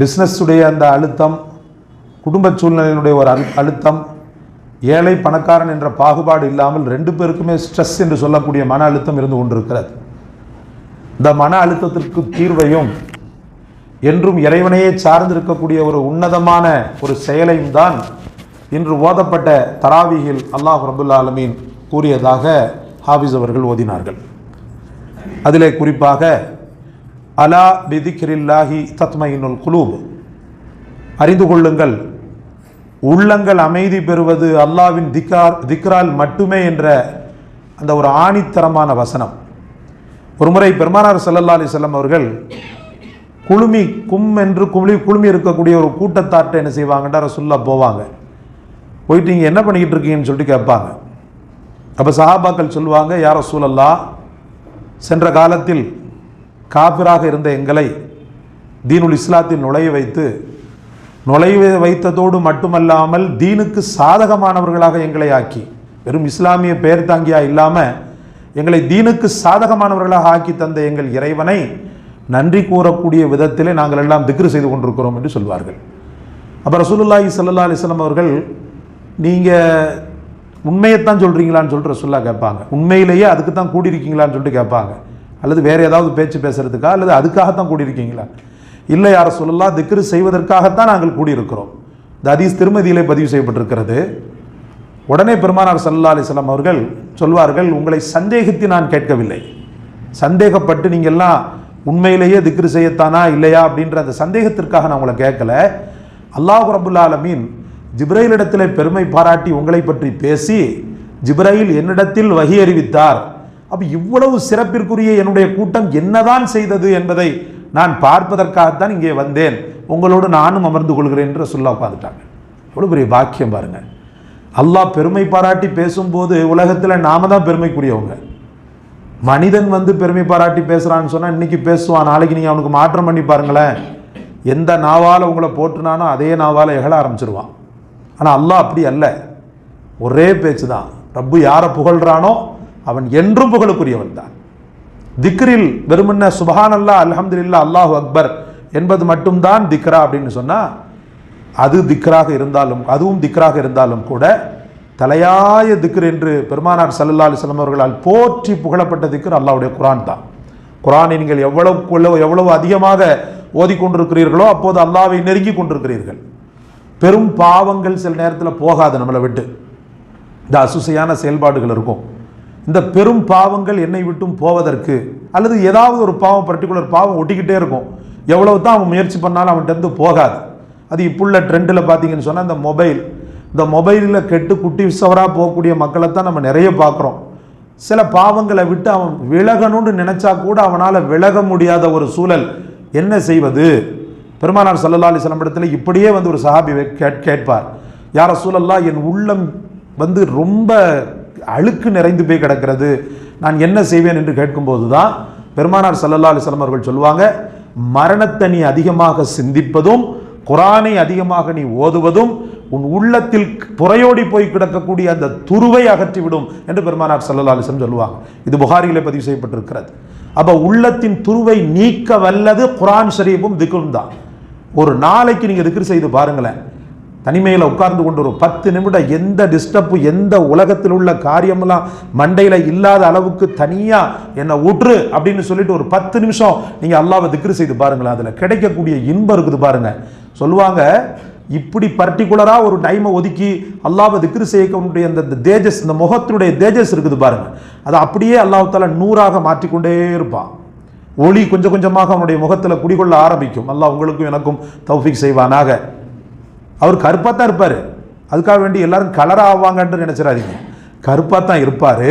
பிஸ்னஸுடைய அந்த அழுத்தம், குடும்ப சூழ்நிலையினுடைய ஒரு அழுத்தம், ஏழை பணக்காரன் என்ற பாகுபாடு இல்லாமல் ரெண்டு பேருக்குமே ஸ்ட்ரெஸ் என்று சொல்லக்கூடிய மன அழுத்தம் இருந்து கொண்டிருக்கிறது. இந்த மன அழுத்தத்திற்கு தீர்வையும் என்றும் இறைவனையே சார்ந்திருக்கக்கூடிய ஒரு உன்னதமான ஒரு செயலையும் தான் இன்று ஓதப்பட்ட தராவீஹில் அல்லாஹ் ரப்புல் ஆலமீன் கூறியதாக ஹாஃபிஸ் அவர்கள் ஓதினார்கள். அதிலே குறிப்பாக அலா பிதிக்ரில்லாஹி தத்மைனுல் குலூப், அறிந்து கொள்ளுங்கள் உள்ளங்கள் அமைதி பெறுவது அல்லாஹ்வின் திக்ரால் மட்டுமே என்ற அந்த ஒரு ஆணித்தரமான வசனம். ஒருமுறை பெருமானார் ஸல்லல்லாஹு அலைஹி வஸல்லம் அவர்கள் குழுமி இருக்கக்கூடிய ஒரு கூட்டத்தார்ட்ட என்ன செய்வாங்கன்றா ரசூலுல்லாஹ் போவாங்க. போயிட்டு நீங்கள் என்ன பண்ணிக்கிட்டு இருக்கீங்கன்னு சொல்லிட்டு கேட்பாங்க. அப்போ சஹாபாக்கள் சொல்லுவாங்க, யா ரசூலல்லாஹ், சென்ற காலத்தில் காபிராக இருந்த எங்களை தீனுல் இஸ்லாத்தில் நுழைய வைத்ததோடு மட்டுமல்லாமல் தீனுக்கு சாதகமானவர்களாக எங்களை ஆக்கி, வெறும் இஸ்லாமிய பெயர் தாங்கியா இல்லாமல் எங்களை தீனுக்கு சாதகமானவர்களாக ஆக்கி தந்த எங்கள் இறைவனை நன்றி கூறக்கூடிய விதத்திலே நாங்கள் எல்லாம் திக்ரு செய்து கொண்டிருக்கிறோம் என்று சொல்வார்கள். அப்போ ரசூலுல்லாஹி ஸல்லல்லாஹு அலைஹி வஸல்லம் அவர்கள், நீங்கள் உண்மையைத்தான் சொல்கிறீங்களான்னு சொல்லிட்டு ரசூலுல்லாஹ் கேட்பாங்க. உண்மையிலேயே அதுக்கு தான் கூடியிருக்கீங்களான்னு சொல்லிட்டு கேட்பாங்க. அல்லது வேறு ஏதாவது பேச்சு பேசுறதுக்கா அல்லது அதுக்காகத்தான் கூடியிருக்கீங்களா? இல்லை யா ரசூலுல்லாஹ், திக்ரு செய்வதற்காகத்தான் நாங்கள் கூடியிருக்கிறோம். இந்த ஹதீஸ் திருமதியிலே பதிவு செய்யப்பட்டிருக்கிறது. உடனே பெருமானார் ஸல்லல்லாஹு அலைஹி வஸல்லம் அவர்கள் சொல்வார்கள், உங்களை சந்தேகித்து நான் கேட்கவில்லை. சந்தேகப்பட்டு நீங்கள்லாம் உண்மையிலேயே திக்ரு செய்யத்தானா இல்லையா அப்படின்ற அந்த சந்தேகத்திற்காக நான் உங்களை கேட்கல. அல்லாஹ் ரப்புல் ஆலமீன் ஜிப்ரைலிடத்திலே பெருமை பாராட்டி உங்களை பற்றி பேசி ஜிப்ரைல் என்னிடத்தில் வஹி அறிவித்தார். அப்போ இவ்வளவு சிறப்பிற்குரிய என்னுடைய கூட்டம் என்னதான் செய்தது என்பதை நான் பார்ப்பதற்காகத்தான் இங்கே வந்தேன், உங்களோடு நானும் அமர்ந்து கொள்கிறேன் என்று ரசூலுல்லாஹ் உட்கார்ந்துட்டாங்க. எவ்வளோ பெரிய பாக்கியம் பாருங்க. அல்லாஹ் பெருமை பாராட்டி பேசும்போது உலகத்தில் நாம தான் பெருமைக்குரியவங்க. மனிதன் பெருமை பாராட்டி பேசுகிறான்னு சொன்னால் இன்னைக்கு பேசுவான், நாளைக்கு நீங்கள் அவனுக்கு மாற்றம் பண்ணி பாருங்களேன், எந்த நாவால் உங்களை போட்டுனானோ அதே நாவால் எகழ ஆரம்பிச்சிருவான். ஆனால் அல்லாஹ் அப்படி அல்ல, ஒரே பேச்சு தான். ரப்பு யாரை புகழ்றானோ அவன் என்றும் புகழுக்குரியவன் தான். திக்ரில் வெறுமன்ன சுபஹானல்லாஹ், அல்ஹம்துலில்லாஹ், அல்லாஹு அக்பர் என்பது மட்டும்தான் திக்ரா அப்படின்னு சொன்னால் அதுவும் திக்ராக இருந்தாலும் கூட தலையாய திக்ர் என்று பெருமானார் ஸல்லல்லாஹு அலைஹி வஸல்லம் அவர்களால் போற்றி புகழப்பட்ட திக்ர் அல்லாஹ்வுடைய குர்ஆன் தான். குர்ஆனை நீங்கள் எவ்வளவு அதிகமாக ஓதிக்கொண்டிருக்கிறீர்களோ அப்போது அல்லாஹ்வை நெருங்கி கொண்டிருக்கிறீர்கள். பெரும் பாவங்கள் சில நேரத்தில் போகாது நம்மளை விட்டு, இந்த அசுசையான செயல்பாடுகள் இருக்கும். இந்த பெரும் பாவங்கள் என்னை விட்டும் போவதற்கு, அல்லது ஏதாவது ஒரு பாவம், பர்டிகுலர் பாவம் ஒட்டிக்கிட்டே இருக்கும், எவ்வளவு தான் அவன் முயற்சி பண்ணாலும் அவன்கிட்ட போகாது. அது இப்புள்ள ட்ரெண்டில் பார்த்தீங்கன்னு சொன்னால் இந்த மொபைலில் கெட்டு குட்டி சவராக போகக்கூடிய மக்களை தான் நம்ம நிறைய பார்க்குறோம். சில பாவங்களை விட்டு அவன் விலகணும்னு நினச்சா கூட அவனால் விலக முடியாத ஒரு சூழல். என்ன செய்வது? பெருமானார் ஸல்லல்லாஹு அலைஹி வஸல்லம் இடத்துல இப்படியே ஒரு சஹாபி கேட்பார், யா ரசூலல்லாஹ், என் உள்ளம் ரொம்ப அழுக்கு நிறைந்து போய் கிடக்கிறது, நான் என்ன செய்வேன் என்று கேட்கும்போது தான் பெருமானார் ஸல்லல்லாஹு அலைஹி வஸல்லம் அவர்கள் சொல்லுவாங்க, மரணத்தை நீ அதிகமாக சிந்திப்பதும் குர்ஆனை அதிகமாக நீ ஓதுவதும் உன் உள்ளத்தில் புறையோடி போய் கிடக்கக்கூடிய அந்த துருவை அகற்றிவிடும் என்று பெருமானார் ஸல்லல்லாஹு அலைஹி வஸல்லம் சொல்லுவாங்க. இது புகாரியிலே பதிவு செய்யப்பட்டிருக்கிறது. அப்போ உள்ளத்தின் துருவை நீக்க வல்லது குர்ஆன் ஷரீஃபும் திக்ரும் தான். ஒரு நாளைக்கு நீங்கள் திக்ர் செய்து பாருங்களேன், தனிமையில் உட்கார்ந்து கொண்டு ஒரு 10 நிமிடம் எந்த டிஸ்டர்பு, எந்த உலகத்தில் உள்ள காரியமெல்லாம் மண்டையில் இல்லாத அளவுக்கு தனியாக என்னை ஊற்று அப்படின்னு சொல்லிட்டு ஒரு 10 நிமிஷம் நீங்கள் அல்லாஹ்வை திக்ர் செய்து பாருங்களேன். அதில் கிடைக்கக்கூடிய இன்பம் இருக்குது பாருங்க. சொல்லுவாங்க, இப்படி பர்டிகுலராக ஒரு டைமை ஒதுக்கி அல்லாஹ்வை திக்ர் செய்யக்கூடிய அந்த தேஜஸ், இந்த முகத்தினுடைய தேஜஸ் இருக்குது பாருங்க, அதை அப்படியே அல்லாஹ் தஆலா நூறாக மாற்றிக்கொண்டே இருப்பான். ஒளி கொஞ்சம் கொஞ்சமாக அவனுடைய முகத்தில் குடிகொள்ள ஆரம்பிக்கும். அல்லாஹ் உங்களுக்கும் எனக்கும் தௌஃபீக் செய்வானாக. அவர் கருப்பாக தான் இருப்பார், அதுக்காக வேண்டி எல்லாரும் கலராக ஆவாங்கன்னு நினைச்சிடாதீங்க. கருப்பாக தான் இருப்பார்.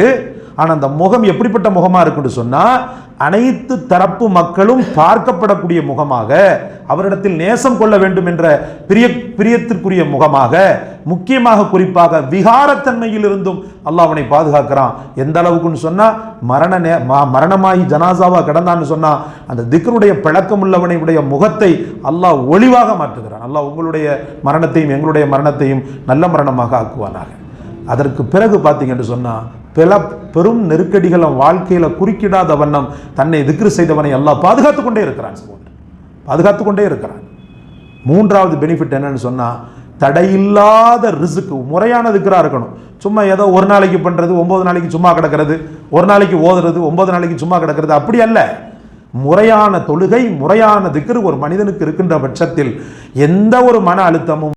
ஆனால் அந்த முகம் எப்படிப்பட்ட முகமாக இருக்குன்னு சொன்னால், அனைத்து தரப்பு மக்களும் பார்க்கப்படக்கூடிய முகமாக, அவரிடத்தில் நேசம் கொள்ள வேண்டும் என்ற பிரியத்திற்குரிய முகமாக, முக்கியமாக குறிப்பாக விகாரத்தன்மையில் இருந்தும் அல்லாஹ் அவனை பாதுகாக்கிறான். எந்த அளவுக்குன்னு சொன்னால், மரணமாகி ஜனாசாவாக கிடந்தான்னு சொன்னால் அந்த திக்ருடைய பழக்கம் உள்ளவனுடைய முகத்தை அல்லாஹ் ஒளிவாக மாற்றுகிறான். அல்லாஹ் உங்களுடைய மரணத்தையும் எங்களுடைய மரணத்தையும் நல்ல மரணமாக ஆக்குவானாக. அதற்கு பிறகு பார்த்தீங்கன்னு சொன்னால், பெரும் நெருக்கடிகள் வாழ்க்கையில் குறுக்கிடாத வண்ணம் தன்னை திக்ரு செய்தவனை அல்லாஹ் பாதுகாத்து கொண்டே இருக்கிறான். மூன்றாவது பெனிஃபிட் என்னன்னு சொன்னால், தடையில்லாத ரிசுக்கு, முறையான திக்ரா இருக்கணும். சும்மா ஏதோ ஒரு நாளைக்கு பண்ணுறது, 9 நாளைக்கு சும்மா கிடக்கிறது, ஒரு நாளைக்கு ஓதுறது, 9 நாளைக்கு சும்மா கிடக்கிறது, அப்படி அல்ல. முறையான தொழுகை, முறையான திக்ர் ஒரு மனிதனுக்கு இருக்கின்ற பட்சத்தில் எந்த ஒரு மன அழுத்தமும்